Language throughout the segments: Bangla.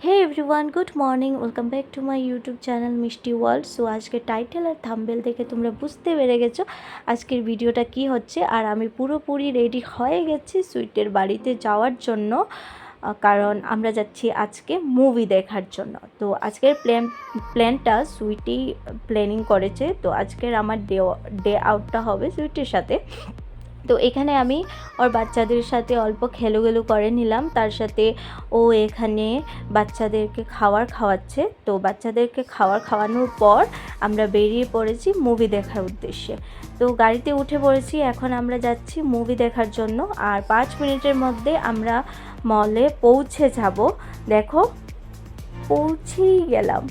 Hey everyone, good morning. Welcome back to my YouTube channel মিষ্টি ওয়ার্ল্ড। সো আজকে টাইটেল আর থাম্বনেল দেখে তোমরা বুঝতে পেরে গেছো আজকের ভিডিওটা কি হচ্ছে। আর আমি পুরোপুরি রেডি হয়ে গেছি সুইটের বাড়িতে যাওয়ার জন্য, কারণ আমরা যাচ্ছি আজকে মুভি দেখার জন্য। তো আজকের প্ল্যানটা সুইটেই প্ল্যানিং করেছে। তো আজকের আমার ডে আউটটা হবে সুইটের সাথে। তো এখানে আমি ওর বাচ্চাদের সাথে অল্প খেলুগেলু করে নিলাম, তার সাথে ও এখানে বাচ্চাদেরকে খাওয়াচ্ছে। তো বাচ্চাদেরকে খাওয়ানোর পর আমরা বেরিয়ে পড়েছি মুভি দেখার উদ্দেশ্যে। তো গাড়িতে উঠে পড়েছি, এখন আমরা যাচ্ছি মুভি দেখার জন্য। আর 5 মিনিটের মধ্যে আমরা মলে পৌঁছে যাব। দেখো পৌঁছেই গেলাম।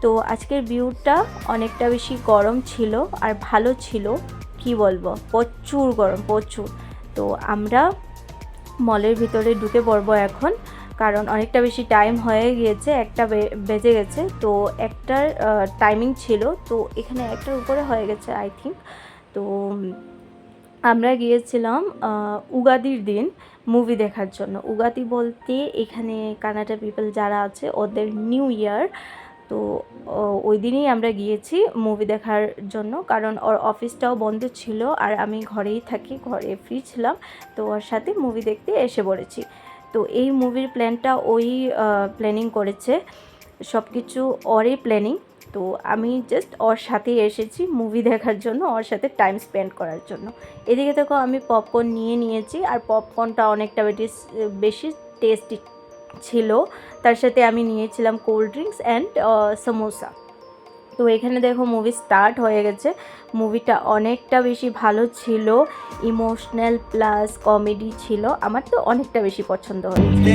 তো আজকের ভিউটা অনেকটা বেশি গরম ছিল আর ভালো ছিল, কি বলবো, প্রচুর গরম প্রচুর। তো আমরা মলের ভিতরে ঢুকে পড়বো এখন, কারণ অনেকটা বেশি টাইম হয়ে গিয়েছে, একটা বেজে গেছে। তো একটার টাইমিং ছিল, তো এখানে একটার উপরে হয়ে গেছে আই থিঙ্ক। তো আমরা গিয়েছিলাম উগাদির দিন মুভি দেখার জন্য। উগাদি বলতে এখানে কানাডা পিপল যারা আছে ওদের নিউ ইয়ার। তো ওই দিনই আমরা গিয়েছি মুভি দেখার জন্য, কারণ ওর অফিসটাও বন্ধ ছিল আর আমি ঘরেই থাকি, ঘরে ফ্রি ছিলাম। তো ওর সাথে মুভি দেখতে এসে পড়েছি। তো এই মুভির প্ল্যানটা ওই প্ল্যানিং করেছে, সব কিছু ওরই প্ল্যানিং। তো আমি জাস্ট ওর সাথেই এসেছি মুভি দেখার জন্য, ওর সাথে টাইম স্পেন্ড করার জন্য। এদিকে দেখো আমি পপকর্ন নিয়েছি, আর পপকর্নটা অনেকটা বেশি টেস্টি ছিল। তার সাথে আমি নিয়েছিলাম কোল্ড ড্রিঙ্কস অ্যান্ড সমোসা। তো এখানে দেখো মুভি স্টার্ট হয়ে গেছে। মুভিটা অনেকটা বেশি ভালো ছিল, ইমোশনাল প্লাস কমেডি ছিল। আমার তো অনেকটা বেশি পছন্দ হয়েছে।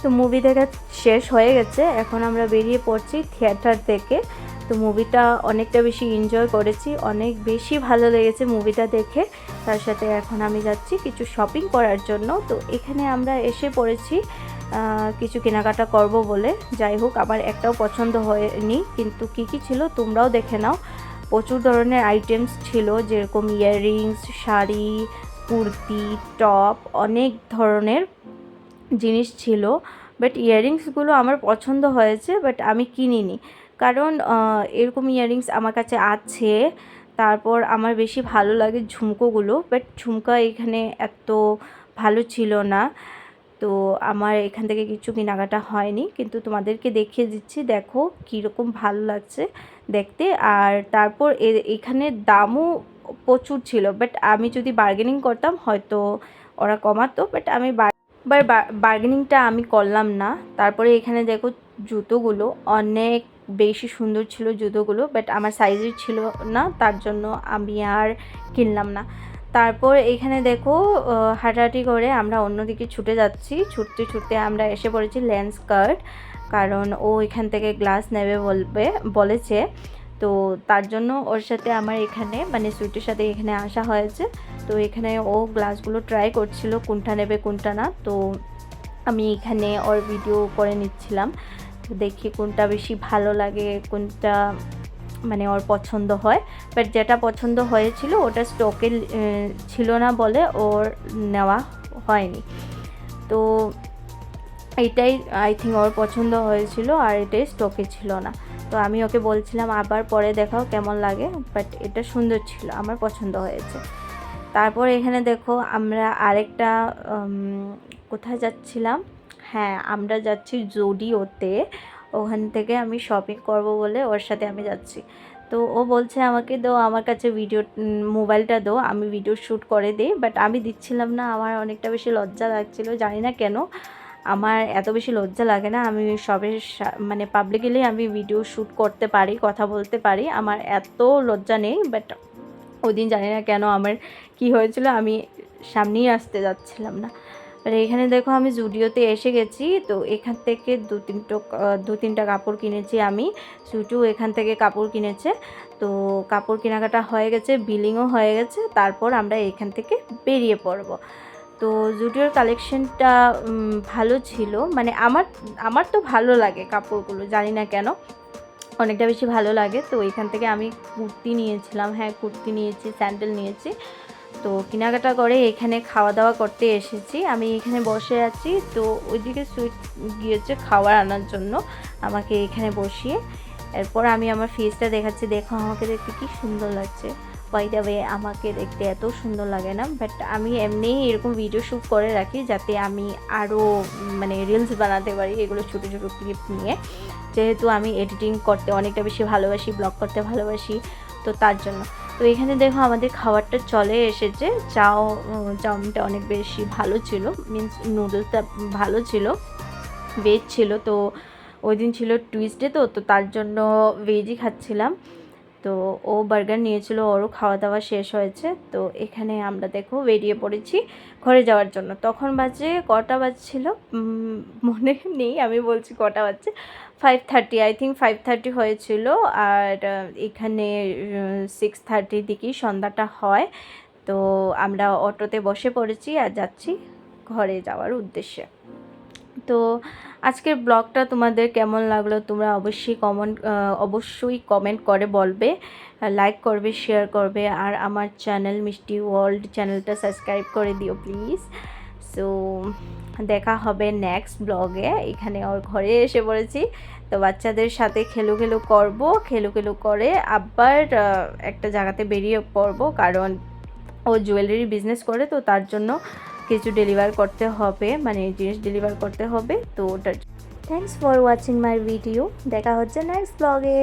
তো মুভি দেখা শেষ হয়ে গেছে, এখন আমরা বেরিয়ে পড়ছি থিয়েটার থেকে। তো মুভিটা অনেকটা বেশি এনজয় করেছি, অনেক বেশি ভালো লেগেছে মুভিটা দেখে। তার সাথে এখন আমি যাচ্ছি কিছু শপিং করার জন্য। তো এখানে আমরা এসে পড়েছি কিছু কেনাকাটা করব বলে। যাই হোক, আমার একটাও পছন্দ হয়নি, কিন্তু কী কী ছিল তোমরাও দেখে নাও। প্রচুর ধরনের আইটেমস ছিল, যেরকম ইয়াররিংস, শাড়ি, কুর্তি, টপ, অনেক ধরনের জিনিস ছিল। বাট ইয়াররিংসগুলো আমার পছন্দ হয়েছে, বাট আমি কিনিনি, কারণ এরকম ইয়াররিংস আমার কাছে আছে। তারপর আমার বেশি ভালো লাগে ঝুমকোগুলো, বাট ঝুমকা এখানে এত ভালো ছিল না। তো আমার এখান থেকে কিছু কেনাকাটা হয়নি, কিন্তু তোমাদেরকে দেখিয়ে দিচ্ছি, দেখো কীরকম ভালো লাগছে দেখতে। আর তারপর এখানে দামও প্রচুর ছিল, বাট আমি যদি বার্গেনিং করতাম হয়তো ওরা কমাতো, বাট আমি বার্গেনিংটা আমি করলাম না। তারপরে এখানে দেখো জুতোগুলো অনেক বেশি সুন্দর ছিল জুতোগুলো, বাট আমার সাইজের ছিল না, তার জন্য আমি আর কিনলাম না। তারপর এখানে দেখো হাঁটাহাঁটি করে আমরা অন্যদিকে ছুটে যাচ্ছি। ছুটতে আমরা এসে পড়েছি লেন্স কার্ট, কারণ ও এখান থেকে গ্লাস নেবে বলেছে। তো তার জন্য ওর সাথে আমার এখানে মানে সুইটের সাথে এখানে আসা হয়েছে। তো এখানে ও গ্লাসগুলো ট্রাই করছিল কোনটা নেবে কোনটা না। তো আমি এখানে ওর ভিডিও করে নিচ্ছিলাম, তো দেখি কোনটা বেশি ভালো লাগে, কোনটা মানে ওর পছন্দ হয়। বাট যেটা পছন্দ হয়েছিল ওটা স্টকে ছিল না বলে ওর নেওয়া হয়নি। তো এইটাই আই থিঙ্ক ওর পছন্দ হয়েছিল, আর এটাই স্টকে ছিল না। তো আমি ওকে বলছিলাম আবার পরে দেখাও কেমন লাগে, বাট এটা সুন্দর ছিল, আমার পছন্দ হয়েছে। তারপর এখানে দেখো আমরা আরেকটা কোথায় যাচ্ছিলাম, হ্যাঁ আমরা যাচ্ছি জুডিওতে। ওখান থেকে আমি শপিং করব বলে ওর সাথে আমি যাচ্ছি। তো ও বলছে আমাকে দাও, আমার কাছে মোবাইলটা দাও, আমি ভিডিও শ্যুট করে দিই। বাট আমি দিচ্ছিলাম না, আমার অনেকটা বেশি লজ্জা লাগছিল, জানি না কেন। আমার এত বেশি লজ্জা লাগে না, আমি সবের মানে পাবলিকলি আমি ভিডিও শ্যুট করতে পারি, কথা বলতে পারি, আমার এত লজ্জা নেই। বাট ওই দিন জানি না কেন আমার কি হয়েছিল, আমি সামনেই আসতে যাচ্ছিলাম না। আর এখানে দেখো আমি জুডিওতে এসে গেছি। তো এখান থেকে দু তিনটা কাপড় কিনেছি আমি, সুটু এখান থেকে কাপড় কিনেছে। তো কাপড় কেনাকাটা হয়ে গেছে, বিলিংও হয়ে গেছে, তারপর আমরা এখান থেকে বেরিয়ে পড়ব। তো জুডিওর কালেকশনটা ভালো ছিল, মানে আমার তো ভালো লাগে কাপড়গুলো, জানি না কেন অনেকটা বেশি ভালো লাগে। তো এখান থেকে আমি কুর্তি নিয়েছিলাম, হ্যাঁ কুর্তি নিয়েছি, স্যান্ডেল নিয়েছি। তো কেনাকাটা করে এখানে খাওয়া দাওয়া করতে এসেছি। আমি এখানে বসে আছি, তো ওইদিকে সুইট গিয়েছে খাবার আনার জন্য আমাকে এখানে বসিয়ে। এরপর আমি আমার ফেসটা দেখাচ্ছি, দেখো আমাকে দেখতে কি সুন্দর লাগছে। বাই দ্য ওয়ে আমাকে দেখতে এত সুন্দর লাগে না, বাট আমি এমনিই এরকম ভিডিও শ্যুট করে রাখি যাতে আমি আরও মানে রিলস বানাতে পারি, এগুলো ছোটো ছোটো ক্লিপ নিয়ে। যেহেতু আমি এডিটিং করতে অনেকটা বেশি ভালোবাসি, ব্লগ করতে ভালোবাসি, তো তার জন্য। তো এখানে দেখো আমাদের খাবারটা চলে এসেছে। চাউমিনটা অনেক বেশি ভালো ছিল, মিন্স নুডলসটা ভালো ছিল, ভেজ ছিল। তো ওই দিন ছিল টুইসডে, তো তার জন্য ভেজই খাচ্ছিলাম। তো ও বার্গার নিয়েছিল, ওরও খাওয়া দাওয়া শেষ হয়েছে। তো এখানে আমরা দেখো বেরিয়ে পড়েছি ঘরে যাওয়ার জন্য। তখন বাজে কটা বাজছিল মনে নেই, আমি বলছি কটা বাজছে, 5:30, আই থিঙ্ক 5:30 হয়েছিল। আর এখানে 6:30 দিকেই সন্ধ্যাটা হয়। তো আমরা অটোতে বসে পড়েছি আর যাচ্ছি ঘরে যাওয়ার উদ্দেশ্যে। তো আজকের ব্লগটা তোমাদের কেমন লাগলো তোমরা অবশ্যই কমেন্ট করে বলবে, লাইক করবে, শেয়ার করবে, আর আমার চ্যানেল মিষ্টি ওয়ার্ল্ড চ্যানেলটা সাবস্ক্রাইব করে দিও প্লিজ। সো দেখা হবে নেক্সট ব্লগে। এখানে ওর ঘরে এসে পড়েছি, তো বাচ্চাদের সাথে খেলু করে আবার একটা জায়গাতে বেরিয়ে পড়বো, কারণ ও জুয়েলারি বিজনেস করে, তো তার জন্য কিছু ডেলিভার করতে হবে, মানে জিনিস ডেলিভার করতে হবে। তো ওটার thanks for watching my video. দেখা হচ্ছে নেক্সট ব্লগে।